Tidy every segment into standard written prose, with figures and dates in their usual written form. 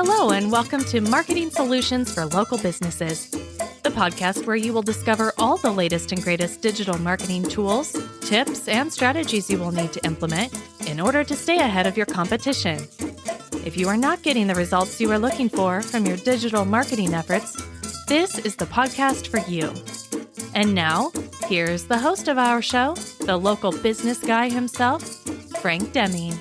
Hello, and welcome to Marketing Solutions for Local Businesses, the podcast where you will discover all the latest and greatest digital marketing tools, tips, and strategies you will need to implement in order to stay ahead of your competition. If you are not getting the results you are looking for from your digital marketing efforts, this is the podcast for you. And now, here's the host of our show, the local business guy himself, Frank Deming.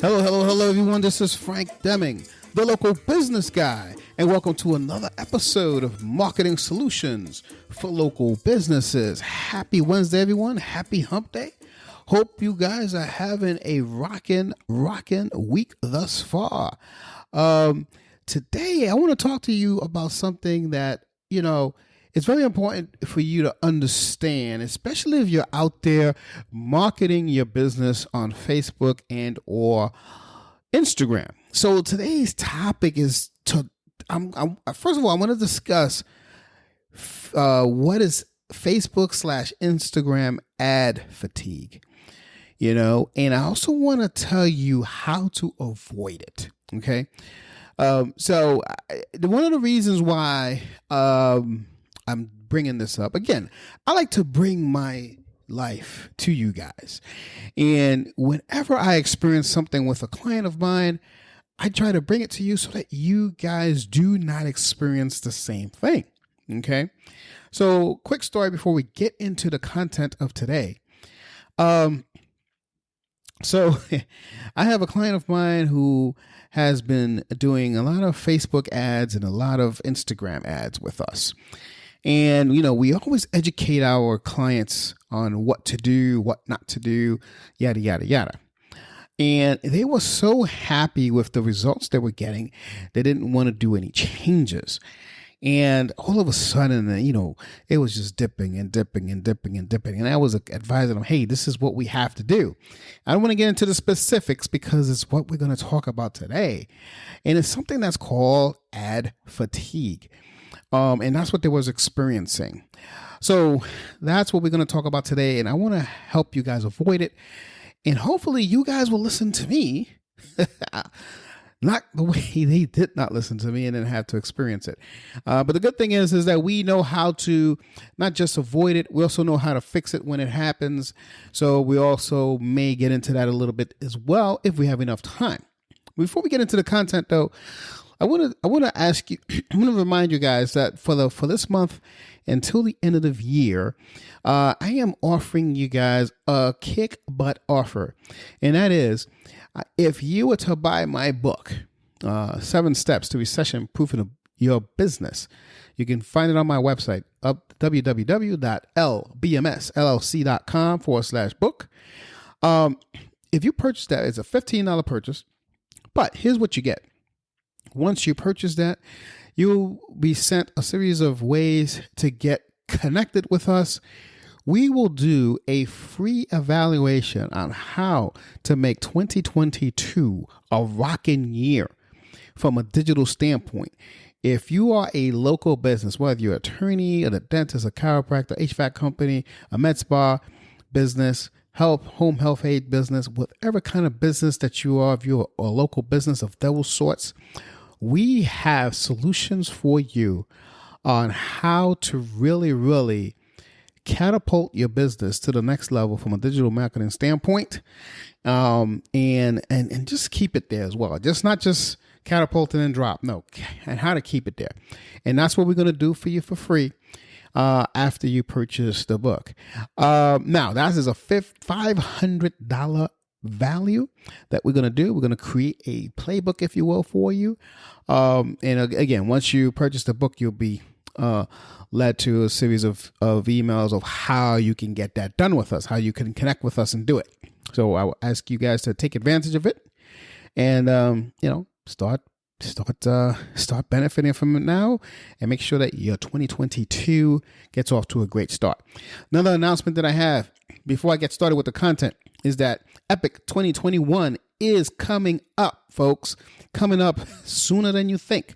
Hello, everyone. This is Frank Deming, the local business guy, and welcome to another episode of Marketing Solutions for Local Businesses. Happy Wednesday, everyone. Happy Hump Day. Hope you guys are having a rockin' week thus far. Today, I want to talk to you about something that, it's very important for you to understand, especially if you're out there marketing your business on Facebook and or Instagram. So today's topic is first of all, I want to discuss what is Facebook/Instagram ad fatigue, and I also want to tell you how to avoid it. Okay. So one of the reasons why, I'm bringing this up again, I like to bring my life to you guys. And whenever I experience something with a client of mine, I try to bring it to you so that you guys do not experience the same thing. Okay. So quick story before we get into the content of today. So I have a client of mine who has been doing a lot of Facebook ads and a lot of Instagram ads with us. And, we always educate our clients on what to do, what not to do, yada, yada, yada. And they were so happy with the results they were getting, they didn't want to do any changes. And all of a sudden, it was just dipping and dipping and dipping and dipping. And I was advising them, hey, this is what we have to do. I don't want to get into the specifics because it's what we're going to talk about today. And it's something that's called ad fatigue. And that's what they was experiencing. So that's what we're going to talk about today. And I want to help you guys avoid it. And hopefully you guys will listen to me, not the way they did not listen to me and then have to experience it. But the good thing is that we know how to not just avoid it. We also know how to fix it when it happens. So we also may get into that a little bit as well if we have enough time. Before we get into the content, though, I want to ask you. I'm going to remind you guys that for this month until the end of the year, I am offering you guys a kick butt offer, and that is, if you were to buy my book, 7 Steps to Recession Proofing Your Business, you can find it on my website, www.lbmsllc.com/book. If you purchase that, it's a $15 purchase, but here's what you get. Once you purchase that, you'll be sent a series of ways to get connected with us. We will do a free evaluation on how to make 2022 a rockin' year from a digital standpoint. If you are a local business, whether you're an attorney, a dentist, a chiropractor, HVAC company, a med spa business, home health aid business, whatever kind of business that you are, if you're a local business of those sorts, we have solutions for you on how to really catapult your business to the next level from a digital marketing standpoint, and just keep it there as well. Not just catapult and then drop. No, and how to keep it there. And that's what we're going to do for you for free after you purchase the book. Now, that is a $500 value that we're going to do. We're going to create a playbook, if you will, for you. And again, once you purchase the book, you'll be led to a series of emails of how you can get that done with us, how you can connect with us and do it. So I will ask you guys to take advantage of it and, start benefiting from it now and make sure that your 2022 gets off to a great start. Another announcement that I have before I get started with the content is that Epic 2021 is coming up, folks. Coming up sooner than you think.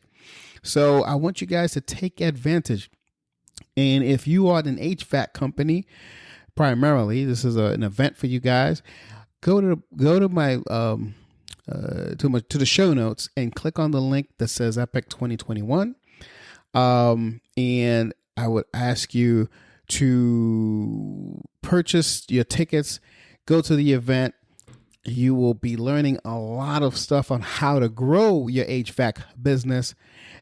So I want you guys to take advantage. And if you are an HVAC company, primarily, this is an event for you guys. Go to my to the show notes and click on the link that says Epic 2021. And I would ask you to purchase your tickets, go to the event. You will be learning a lot of stuff on how to grow your HVAC business,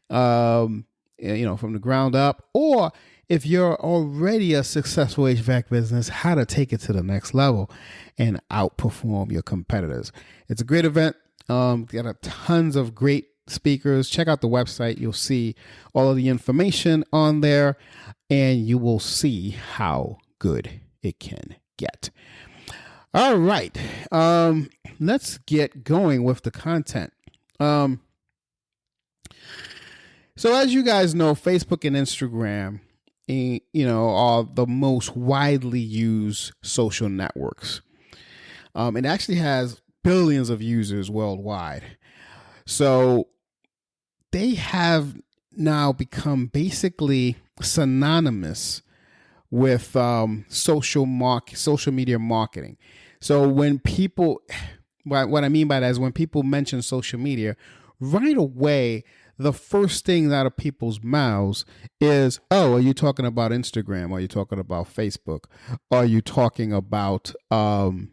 from the ground up, or if you're already a successful HVAC business, how to take it to the next level and outperform your competitors. It's a great event. Got tons of great speakers. Check out the website. You'll see all of the information on there, and you will see how good it can get. All right. Let's get going with the content. So as you guys know, Facebook and Instagram, are the most widely used social networks. It actually has billions of users worldwide. So they have now become basically synonymous with social media marketing. So when people, what I mean by that is when people mention social media, right away, the first thing out of people's mouths is, oh, are you talking about Instagram? Are you talking about Facebook? Are you talking about, one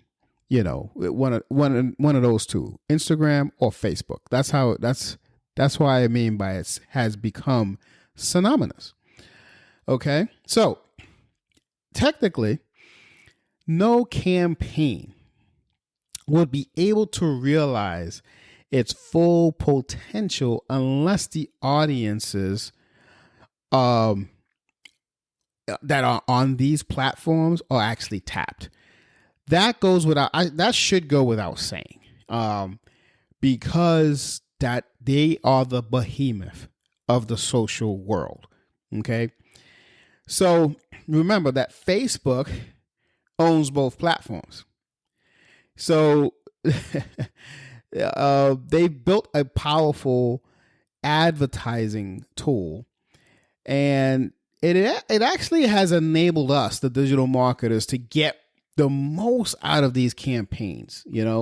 of those two, Instagram or Facebook? That's why I mean by it has become synonymous. Okay. So technically, no campaign would be able to realize its full potential unless the audiences that are on these platforms are actually tapped. That should go without saying, because that they are the behemoth of the social world. Okay, so remember that Facebook owns both platforms. So they've built a powerful advertising tool, and it actually has enabled us, the digital marketers, to get the most out of these campaigns, and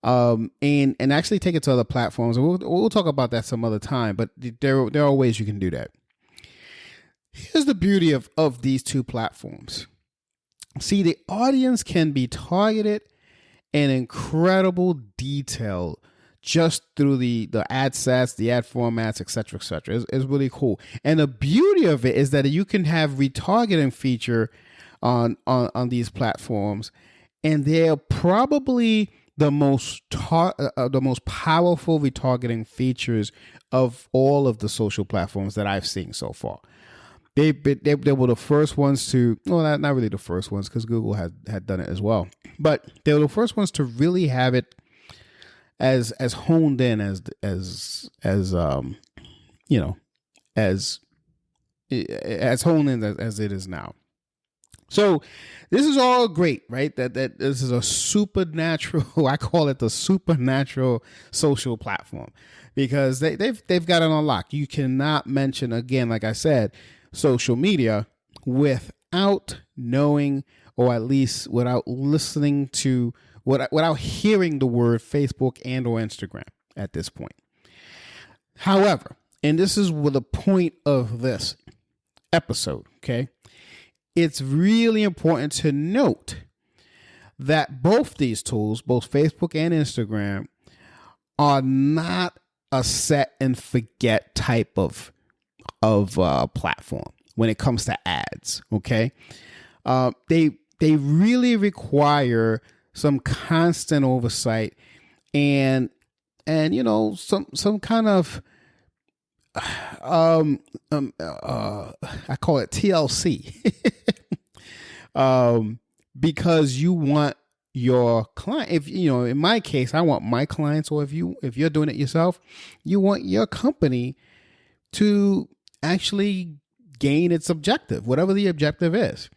actually take it to other platforms. And we'll talk about that some other time, but there are ways you can do that. Here's the beauty of these two platforms. See, the audience can be targeted in incredible detail just through the ad sets, the ad formats, et cetera, et cetera. It's really cool. And the beauty of it is that you can have retargeting feature on these platforms, and they're probably the most powerful retargeting features of all of the social platforms that I've seen so far. They were the first ones to, well, not really the first ones, because Google had done it as well, but they were the first ones to really have it as honed in as honed in as it is now. So this is all great, right? That this is a supernatural, I call it the supernatural social platform, because they've got it on lock. You cannot mention, again, like I said, social media without knowing, or at least without listening to, without hearing the word Facebook and or Instagram at this point. However, and this is the point of this episode, okay? It's really important to note that both these tools, both Facebook and Instagram, are not a set and forget type of platform when it comes to ads. Okay, they really require some constant oversight and some kind of I call it TLC, because you want your client, if in my case, I want my clients, or if you're doing it yourself, you want your company to actually gain its objective, whatever the objective is.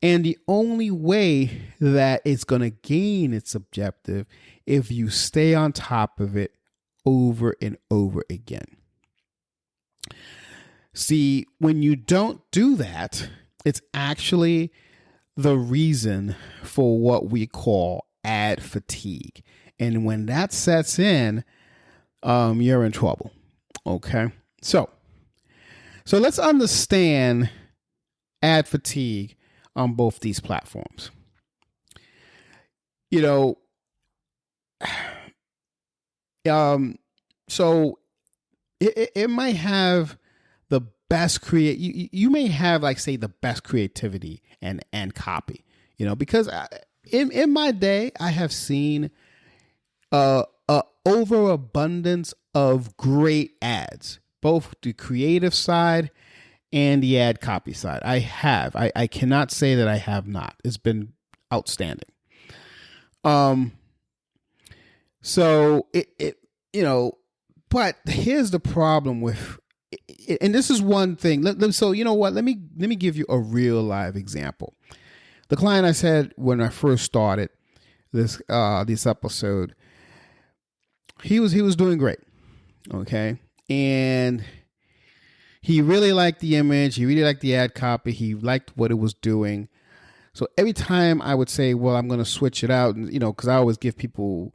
And the only way that it's going to gain its objective if you stay on top of it over and over again. See, when you don't do that, it's actually the reason for what we call ad fatigue. And when that sets in, you're in trouble. Okay. So let's understand ad fatigue on both these platforms. So it might have the best you may have, like, say, the best creativity and copy, because in my day, I have seen a overabundance of great ads, both the creative side and the ad copy side. I cannot say that I have not. It's been outstanding. So but here's the problem with, and this is one thing. So you know what? Let me give you a real live example. The client I said when I first started this episode, he was doing great. Okay. And he really liked the image. He really liked the ad copy. He liked what it was doing. So every time I would say, well, I'm going to switch it out, and, because I always give people,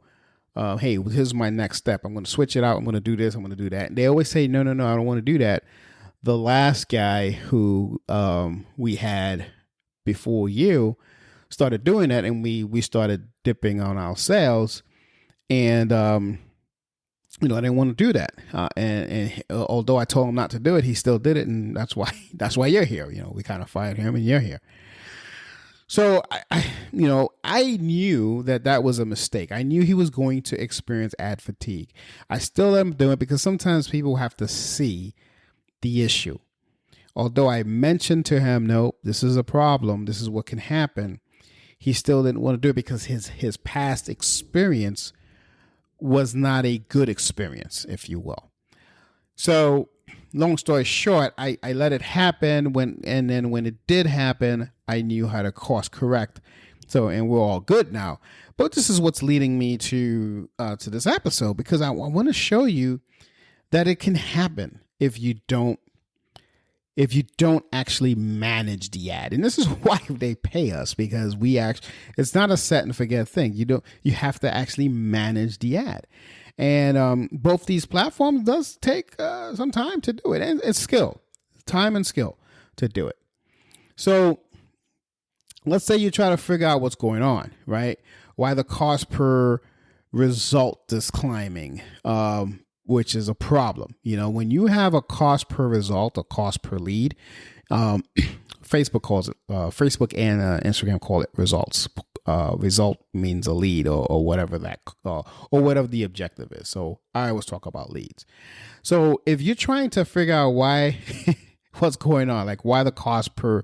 hey, here's my next step. I'm going to switch it out. I'm going to do this. I'm going to do that. And they always say, no, I don't want to do that. The last guy who we had before you started doing that, and we started dipping on our sales. And, I didn't want to do that. And although I told him not to do it, he still did it. And that's why you're here. We kind of fired him and you're here. So I knew that was a mistake. I knew he was going to experience ad fatigue. I still let him do it because sometimes people have to see the issue. Although I mentioned to him, no, this is a problem. This is what can happen. He still didn't want to do it because his past experience was not a good experience, if you will. So long story short, I let it happen and then when it did happen, I knew how to course correct. So, and we're all good now. But this is what's leading me to this episode, because I want to show you that it can happen if you don't actually manage the ad. And this is why they pay us, because it's not a set and forget thing. You have to actually manage the ad. And both these platforms does take some time to do it. And it's time and skill to do it. So let's say you try to figure out what's going on, right? Why the cost per result is climbing, which is a problem. When you have a cost per result, a cost per lead, Facebook calls it, Facebook and Instagram call it results. Result means a lead or whatever or whatever the objective is. So I always talk about leads. So if you're trying to figure out why, what's going on, like why the cost per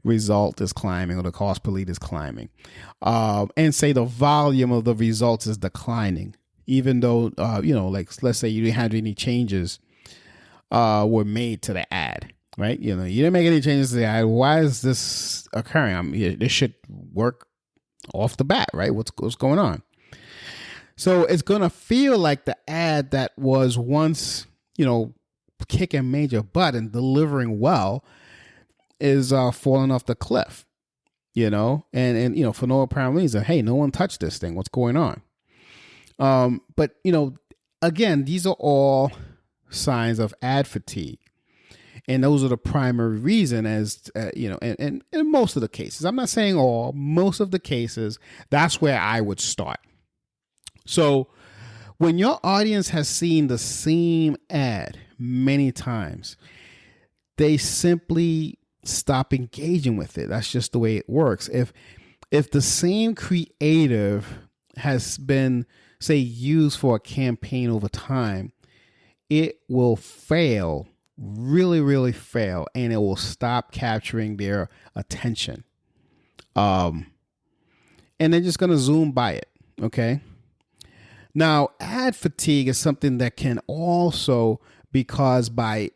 result is climbing or the cost per lead is climbing, and say the volume of the results is declining, even though, like let's say you didn't have any changes were made to the ad, right? You didn't make any changes to the ad. Why is this occurring? This should work off the bat, right? What's going on? So it's going to feel like the ad that was once, kicking major butt and delivering well is falling off the cliff, and for no apparent reason. Hey, no one touched this thing. What's going on? But again, these are all signs of ad fatigue. And those are the primary reason as, and in most of the cases, I'm not saying all, most of the cases, that's where I would start. So when your audience has seen the same ad many times, they simply stop engaging with it. That's just the way it works. If the same creative has been, say, used for a campaign over time, it will fail, really, really fail, and it will stop capturing their attention. And they're just going to zoom by it. Okay. Now, ad fatigue is something that can also be caused by,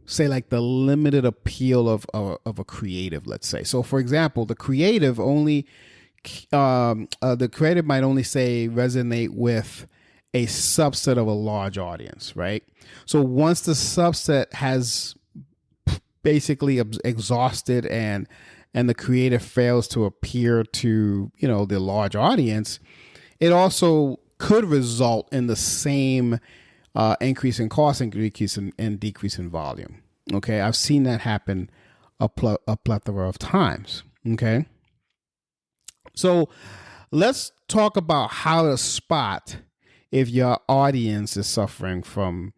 say, like the limited appeal of a creative, let's say. So, for example, the creative might only say resonate with a subset of a large audience, right? So once the subset has basically exhausted and the creative fails to appear to, the large audience, it also could result in the same increase in cost and decrease in volume. Okay, I've seen that happen a plethora of times. Okay, so let's talk about how to spot if your audience is suffering from,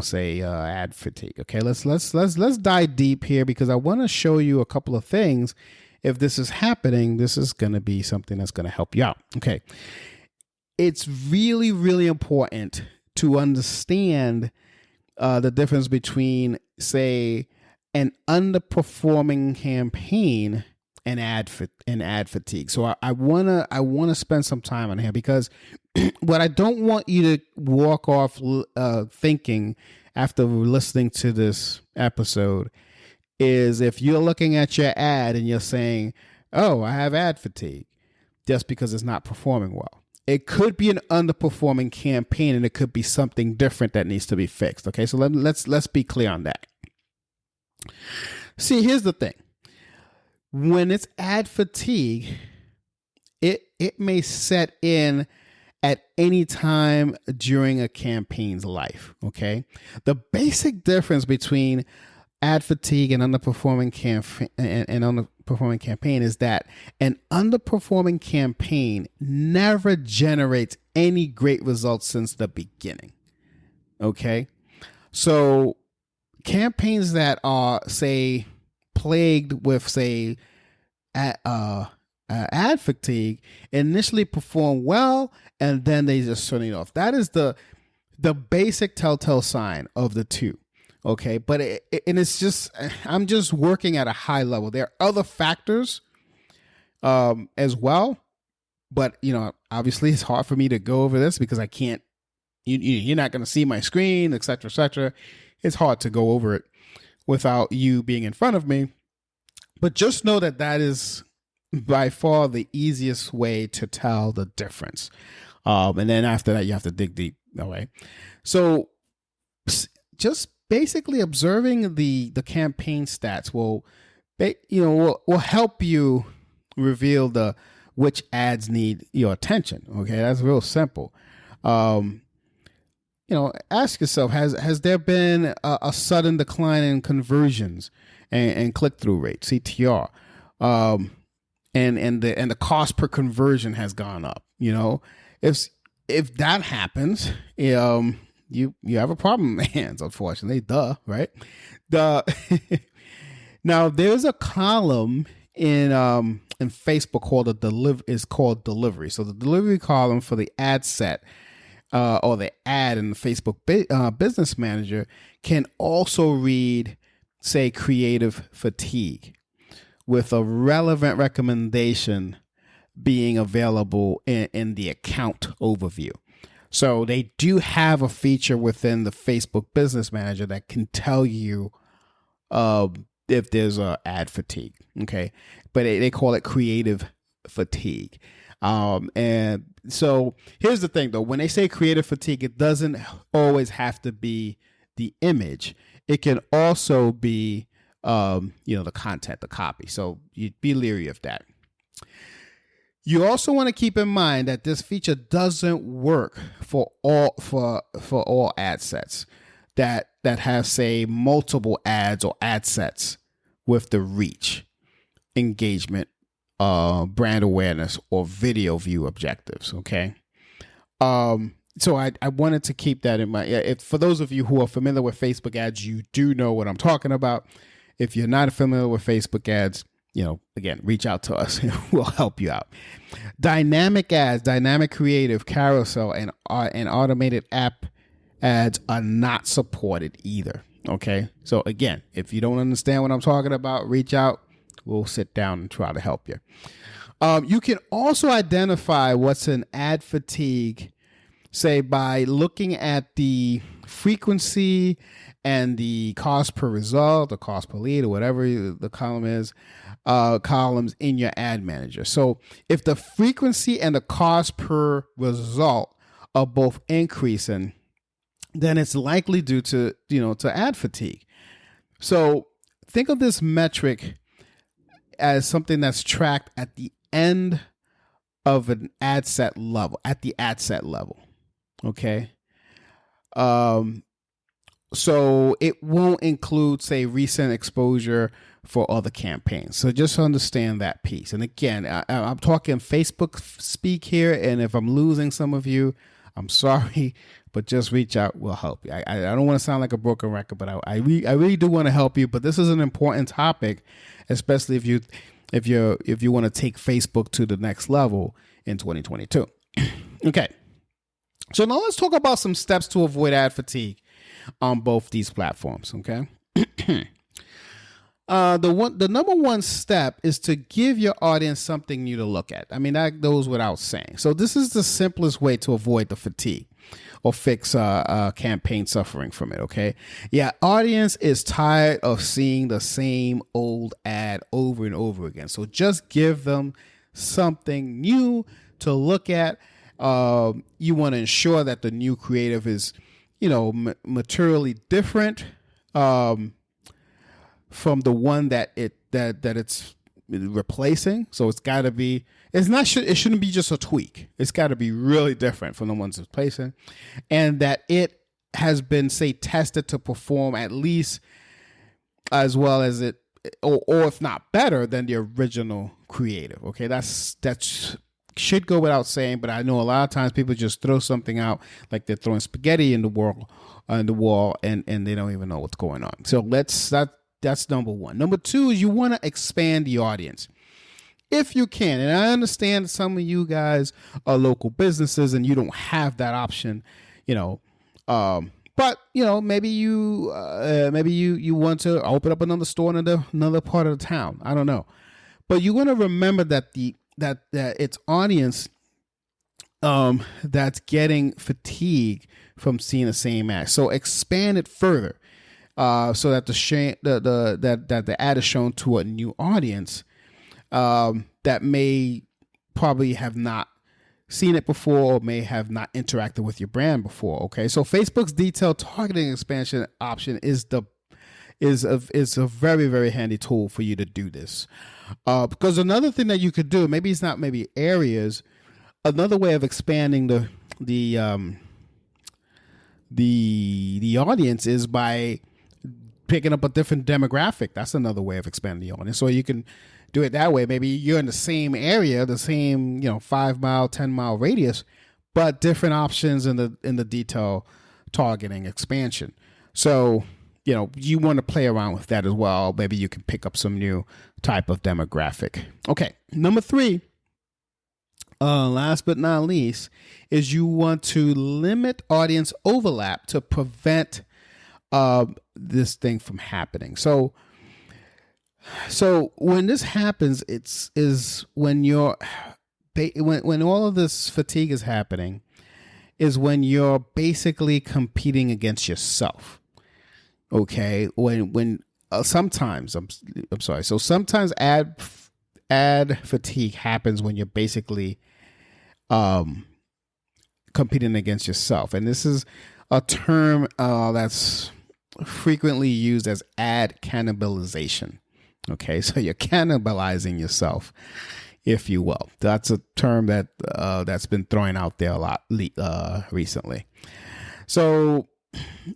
say ad fatigue. Okay, let's dive deep here, because I want to show you a couple of things. If this is happening, this is going to be something that's going to help you out. Okay, it's really, really important to understand the difference between, say, an underperforming campaign and ad fatigue. So I wanna spend some time on here, because what I don't want you to walk off thinking after listening to this episode is, if you're looking at your ad and you're saying, "Oh, I have ad fatigue," just because it's not performing well. It could be an underperforming campaign, and it could be something different that needs to be fixed. Okay, so let's be clear on that. See, here's the thing. When it's ad fatigue, it may set in at any time during a campaign's life. Okay, the basic difference between ad fatigue and underperforming campaign is that an underperforming campaign never generates any great results since the beginning. Okay, so campaigns that are, say, plagued with, say, ad fatigue initially perform well, and then they just turn it off. That is the basic telltale sign of the two. Okay, but it's just, I'm just working at a high level. There are other factors as well, but obviously it's hard for me to go over this because I can't. You're not going to see my screen, etc., etc. It's hard to go over it without you being in front of me. But just know that is by far the easiest way to tell the difference. And then after that, you have to dig deep. All right. So just basically observing the campaign stats will help you reveal which ads need your attention. Okay, that's real simple. Ask yourself, has there been a sudden decline in conversions and click-through rate, CTR, and the cost per conversion has gone up? If that happens, you have a problem in hands, unfortunately. Right? Now there's a column in Facebook called delivery. So the delivery column for the ad set or the ad in the Facebook Business Manager can also read, say, creative fatigue, with a relevant recommendation being available in the account overview. So they do have a feature within the Facebook Business Manager that can tell you if there's ad fatigue. Okay, but they call it creative fatigue. And so here's the thing, though. When they say creative fatigue, it doesn't always have to be the image. It can also be, the content, the copy. So you'd be leery of that. You also want to keep in mind that this feature doesn't work for all ad sets that have, say, multiple ads or ad sets with the reach, engagement, brand awareness, or video view objectives. Okay. So I wanted to keep that in mind. For those of you who are familiar with Facebook ads, you do know what I'm talking about. If you're not familiar with Facebook ads, again, reach out to us and we'll help you out. Dynamic ads, dynamic creative, carousel, and automated app ads are not supported either. Okay. So again, if you don't understand what I'm talking about, reach out. We'll sit down and try to help you. You can also identify what's an ad fatigue, say, by looking at the frequency and the cost per result, the cost per lead, or whatever the column is, columns in your ad manager. So if the frequency and the cost per result are both increasing, then it's likely due to ad fatigue. So think of this metric as something that's tracked at the end of an ad set level, at the ad set level. Okay. So it won't include, say, recent exposure for other campaigns. So just understand that piece. And again, I'm talking Facebook speak here. And if I'm losing some of you, I'm sorry, but just reach out. We'll help you. I don't want to sound like a broken record, but I really do want to help you. But this is an important topic, especially if you want to take Facebook to the next level in 2022. Okay. So now let's talk about some steps to avoid ad fatigue on both these platforms. Okay. The number one step is to give your audience something new to look at. I mean, that goes without saying. So this is the simplest way to avoid the fatigue or fix campaign suffering from it. Okay. Yeah. Audience is tired of seeing the same old ad over and over again. So just give them something new to look at. You want to ensure that the new creative is, materially different from the one that it's replacing. So it's got to be. It shouldn't be just a tweak. It's got to be really different from the ones it's replacing, and that it has been, say, tested to perform at least as well as it, or if not better than the original creative. Okay, that's should go without saying, but I know a lot of times people just throw something out like they're throwing spaghetti in the wall, and they don't even know what's going on. So that's number one. Number two is you want to expand the audience if you can. And I understand some of you guys are local businesses and you don't have that option, but maybe you want to open up another store in another part of the town. I don't know, but you want to remember that that it's audience that's getting fatigue from seeing the same ad. So expand it further, so that the ad is shown to a new audience that may probably have not seen it before or may have not interacted with your brand before. Okay, so Facebook's detailed targeting expansion option is a very, very handy tool for you to do this. Because another thing that you could do, maybe it's not maybe areas, another way of expanding the audience is by picking up a different demographic. That's another way of expanding the audience. So you can do it that way. Maybe you're in the same area, the same 5 mile, 10 mile radius, but different options in the detail targeting expansion. So you want to play around with that as well. Maybe you can pick up some new type of demographic. Okay. Number 3, last but not least, is you want to limit audience overlap to prevent this thing from happening. So when this happens, is when when all of this fatigue is happening, is when you're basically competing against yourself. Okay, when sometimes I'm sorry. So sometimes ad fatigue happens when you're basically competing against yourself, and this is a term that's frequently used as ad cannibalization. Okay, so you're cannibalizing yourself, if you will. That's a term that's been thrown out there a lot recently. So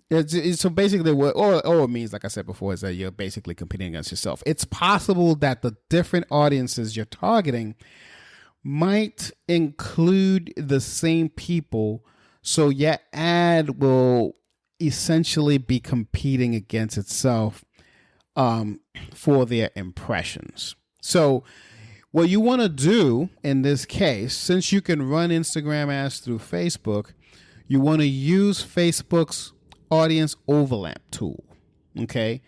so basically what all it means, like I said before, is that you're basically competing against yourself. It's possible that the different audiences you're targeting might include the same people, so your ad will essentially be competing against itself for their impressions. So what you want to do in this case, since you can run Instagram ads through Facebook, you want to use Facebook's audience overlap tool, okay,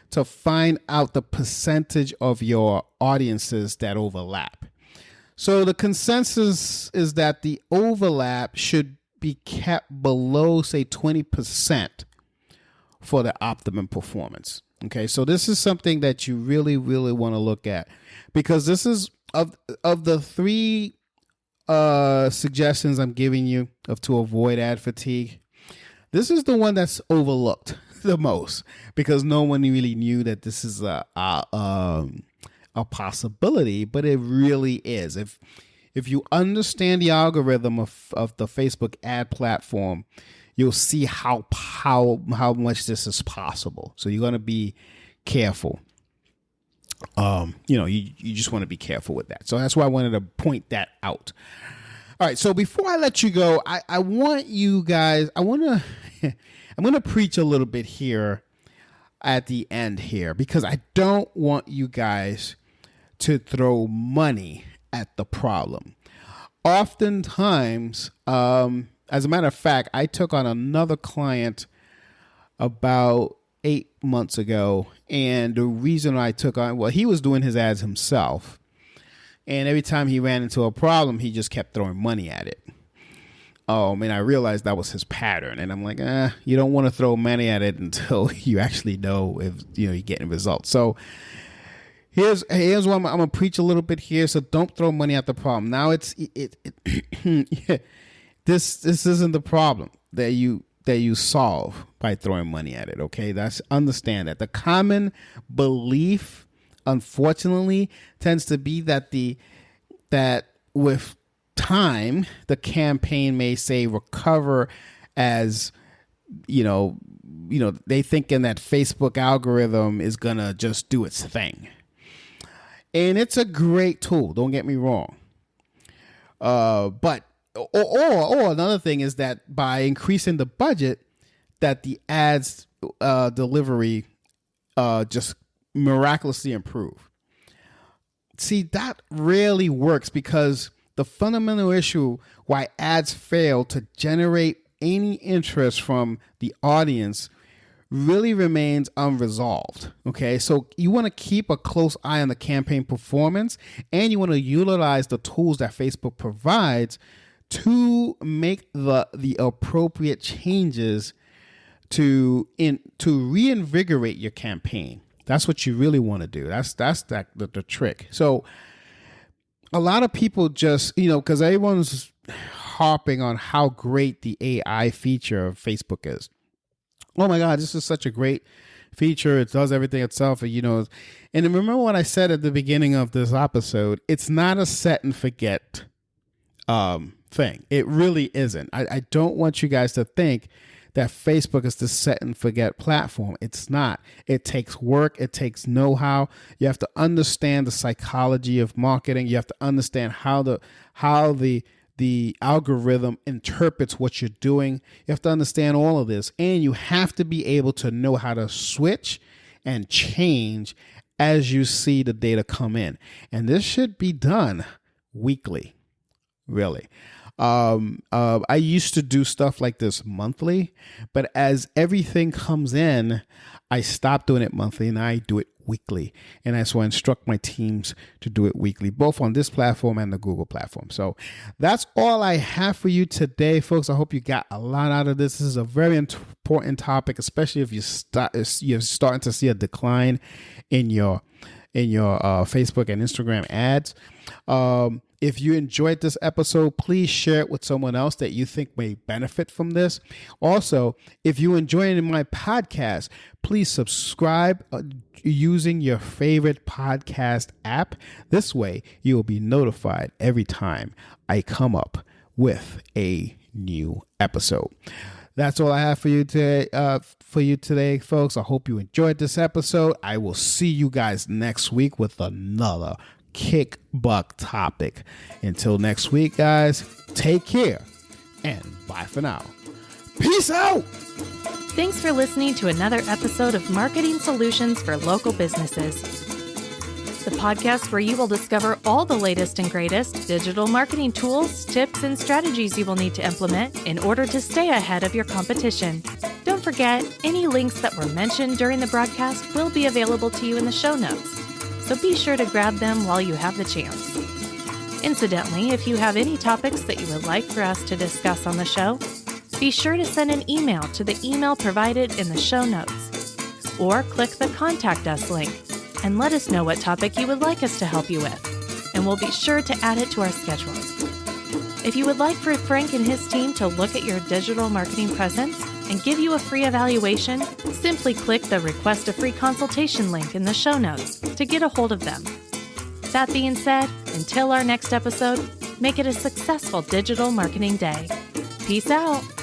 to find out the percentage of your audiences that overlap. So the consensus is that the overlap should be kept below, say, 20% for the optimum performance. Okay, so this is something that you really, really want to look at, because this is of the 3 suggestions I'm giving you to avoid ad fatigue. This is the one that's overlooked the most, because no one really knew that this is a possibility, but it really is. if you understand the algorithm of the Facebook ad platform, you'll see how much this is possible. So you're going to be careful. You just want to be careful with that. So that's why I wanted to point that out. All right. So before I let you go, I want you guys, I'm going to preach a little bit here at the end here, because I don't want you guys to throw money at the problem. Oftentimes, as a matter of fact, I took on another client about 8 months ago. And the reason I took on, well, he was doing his ads himself. And every time he ran into a problem, he just kept throwing money at it. And I realized that was his pattern. And I'm like, you don't want to throw money at it until you actually know if you're getting results. So here's what I'm gonna preach a little bit here. So don't throw money at the problem. Now this isn't the problem that you solve by throwing money at it. Okay, understand that the common belief, unfortunately, tends to be that with time, the campaign may say recover, as they thinking that Facebook algorithm is gonna just do its thing. And it's a great tool, don't get me wrong. But another thing is that by increasing the budget, that the ads delivery just miraculously improve. See, that rarely works, because the fundamental issue why ads fail to generate any interest from the audience really remains unresolved. Okay, so you want to keep a close eye on the campaign performance, and you want to utilize the tools that Facebook provides to make the appropriate changes to reinvigorate your campaign. That's what you really want to do. That's the trick. So a lot of people just, because everyone's harping on how great the AI feature of Facebook is. Oh my God, this is such a great feature. It does everything itself. And remember what I said at the beginning of this episode, it's not a set and forget thing. It really isn't. I don't want you guys to think that Facebook is the set and forget platform. It's not. It takes work. It takes know-how. You have to understand the psychology of marketing. You have to understand how the algorithm interprets what you're doing. You have to understand all of this, and you have to be able to know how to switch and change as you see the data come in. And this should be done weekly, really. I used to do stuff like this monthly, but as everything comes in, I stopped doing it monthly and I do it weekly. And that's why I instruct my teams to do it weekly, both on this platform and the Google platform. So that's all I have for you today, folks. I hope you got a lot out of this. This is a very important topic, especially if you're starting to see a decline in your Facebook and Instagram ads. If you enjoyed this episode, please share it with someone else that you think may benefit from this. Also, if you enjoy my podcast, please subscribe using your favorite podcast app. This way, you will be notified every time I come up with a new episode. That's all I have for you today, folks. I hope you enjoyed this episode. I will see you guys next week with another kick butt topic. Until next week, guys, take care and bye for now. Peace out. Thanks for listening to another episode of Marketing Solutions for Local Businesses, the podcast where you will discover all the latest and greatest digital marketing tools, tips, and strategies you will need to implement in order to stay ahead of your competition. Don't forget, any links that were mentioned during the broadcast will be available to you in the show notes, so be sure to grab them while you have the chance. Incidentally, if you have any topics that you would like for us to discuss on the show, be sure to send an email to the email provided in the show notes, or click the Contact Us link and let us know what topic you would like us to help you with, and we'll be sure to add it to our schedule. If you would like for Frank and his team to look at your digital marketing presence and give you a free evaluation, simply click the Request a Free Consultation link in the show notes to get a hold of them. That being said, until our next episode, Make it a successful digital marketing day. Peace out.